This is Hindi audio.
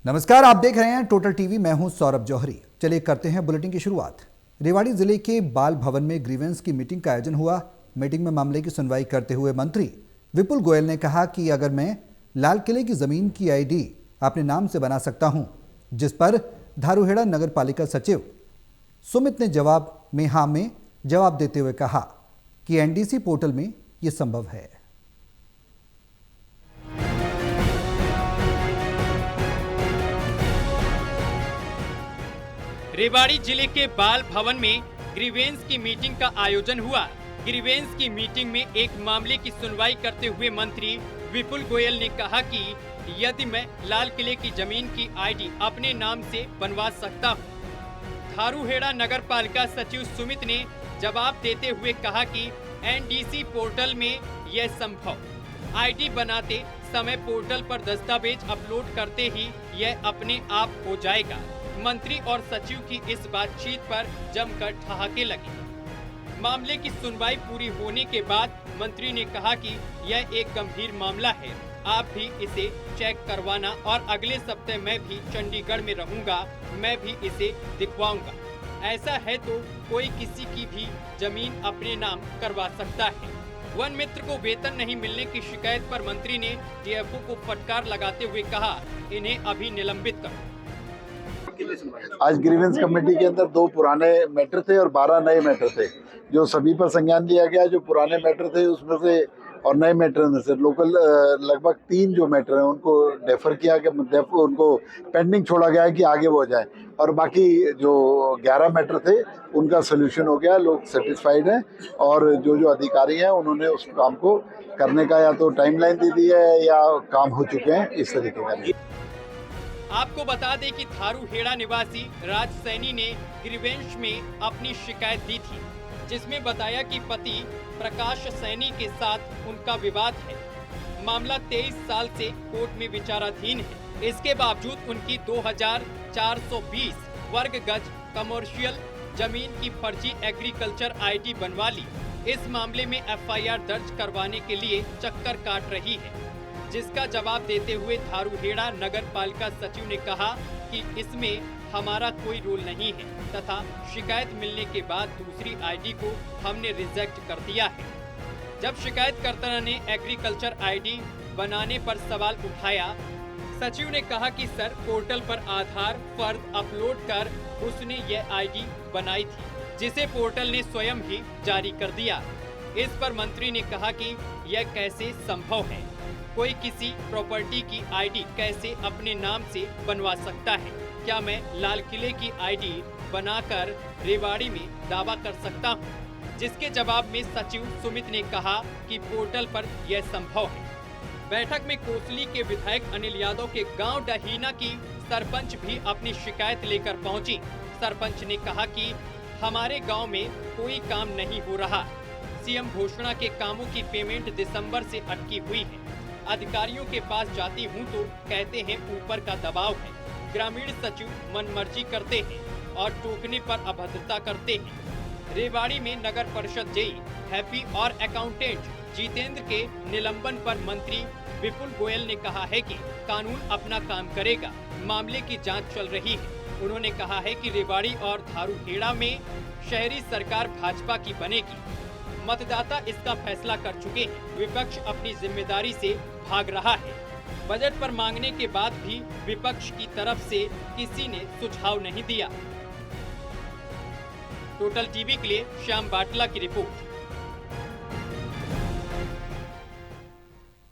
नमस्कार, आप देख रहे हैं टोटल टीवी। मैं हूं सौरभ जौहरी। चलिए करते हैं बुलेटिन की शुरुआत। रेवाड़ी जिले के बाल भवन में ग्रीवेंस की मीटिंग का आयोजन हुआ। मीटिंग में मामले की सुनवाई करते हुए मंत्री विपुल गोयल ने कहा कि अगर मैं लाल किले की जमीन की आईडी अपने नाम से बना सकता हूं, जिस पर धारूहेड़ा नगर पालिका सचिव सुमित ने जवाब देते हुए कहा कि एनडीसी पोर्टल में यह संभव है। रेवाड़ी जिले के बाल भवन में ग्रीवेंस की मीटिंग का आयोजन हुआ। ग्रीवेंस की मीटिंग में एक मामले की सुनवाई करते हुए मंत्री विपुल गोयल ने कहा कि यदि मैं लाल किले की जमीन की आईडी अपने नाम से बनवा सकता हूं। धारूहेड़ा नगर पालिका सचिव सुमित ने जवाब देते हुए कहा कि एनडीसी पोर्टल में यह संभव। आईडी बनाते समय पोर्टल पर दस्तावेज अपलोड करते ही यह अपने आप हो जाएगा। मंत्री और सचिव की इस बातचीत पर जमकर ठहाके लगे। मामले की सुनवाई पूरी होने के बाद मंत्री ने कहा कि यह एक गंभीर मामला है, आप भी इसे चेक करवाना और अगले सप्ताह मैं भी चंडीगढ़ में रहूंगा, मैं भी इसे दिखवाऊंगा। ऐसा है तो कोई किसी की भी जमीन अपने नाम करवा सकता है। वन मित्र को वेतन नहीं मिलने की शिकायत पर मंत्री ने डीएफओ को फटकार लगाते हुए कहा, इन्हें अभी निलंबित करो। आज ग्रीवेंस कमेटी के अंदर 2 पुराने मैटर थे और 12 नए मैटर थे, जो सभी पर संज्ञान लिया गया। जो पुराने मैटर थे उसमें से और नए मैटर में से लोकल लगभग 3 जो मैटर हैं उनको डेफर किया गया, उनको पेंडिंग छोड़ा गया है कि आगे वो जाए, और बाकी जो 11 मैटर थे उनका सोल्यूशन हो गया। लोग सेटिस्फाइड हैं और जो अधिकारी हैं उन्होंने उस काम को करने का या तो टाइमलाइन दे दी है या काम हो चुके हैं, इस तरीके का। आपको बता दें कि धारूहेड़ा निवासी राज सैनी ने ग्रीवेंस में अपनी शिकायत दी थी, जिसमें बताया कि पति प्रकाश सैनी के साथ उनका विवाद है। मामला 23 साल से कोर्ट में विचाराधीन है। इसके बावजूद उनकी 2420 वर्ग गज कमर्शियल जमीन की फर्जी एग्रीकल्चर आईडी बनवा ली। इस मामले में एफआईआर दर्ज करवाने के लिए चक्कर काट रही है, जिसका जवाब देते हुए धारूहेड़ा नगर पालिका सचिव ने कहा कि इसमें हमारा कोई रोल नहीं है तथा शिकायत मिलने के बाद दूसरी आईडी को हमने रिजेक्ट कर दिया है। जब शिकायतकर्ता ने एग्रीकल्चर आईडी बनाने पर सवाल उठाया, सचिव ने कहा कि सर, पोर्टल पर आधार फर्द अपलोड कर उसने यह आईडी बनाई थी, जिसे पोर्टल ने स्वयं ही जारी कर दिया। इस पर मंत्री ने कहा कि यह कैसे संभव है, कोई किसी प्रॉपर्टी की आईडी कैसे अपने नाम से बनवा सकता है? क्या मैं लाल किले की आईडी बनाकर रेवाड़ी में दावा कर सकता हूं? जिसके जवाब में सचिव सुमित ने कहा कि पोर्टल पर यह संभव है। बैठक में कोसली के विधायक अनिल यादव के गांव डहीना की सरपंच भी अपनी शिकायत लेकर पहुंची। सरपंच ने कहा कि हमारे गाँव में कोई काम नहीं हो रहा। सीएम घोषणा के कामों की पेमेंट दिसंबर से अटकी हुई है। अधिकारियों के पास जाती हूं तो कहते हैं ऊपर का दबाव है। ग्रामीण सचिव मनमर्जी करते हैं और टोकने पर अभद्रता करते हैं। रेवाड़ी में नगर परिषद जेई हैप्पी और अकाउंटेंट जितेंद्र के निलंबन पर मंत्री विपुल गोयल ने कहा है कि कानून अपना काम करेगा। मामले की जांच चल रही है। उन्होंने कहा है कि रेवाड़ी और धारूहेड़ा में शहरी सरकार भाजपा की बनेगी। मतदाता इसका फैसला कर चुके हैं। विपक्ष अपनी जिम्मेदारी से भाग रहा है। बजट पर मांगने के बाद भी विपक्ष की तरफ से किसी ने सुझाव नहीं दिया। टोटल टीवी के लिए श्याम बाटला की रिपोर्ट।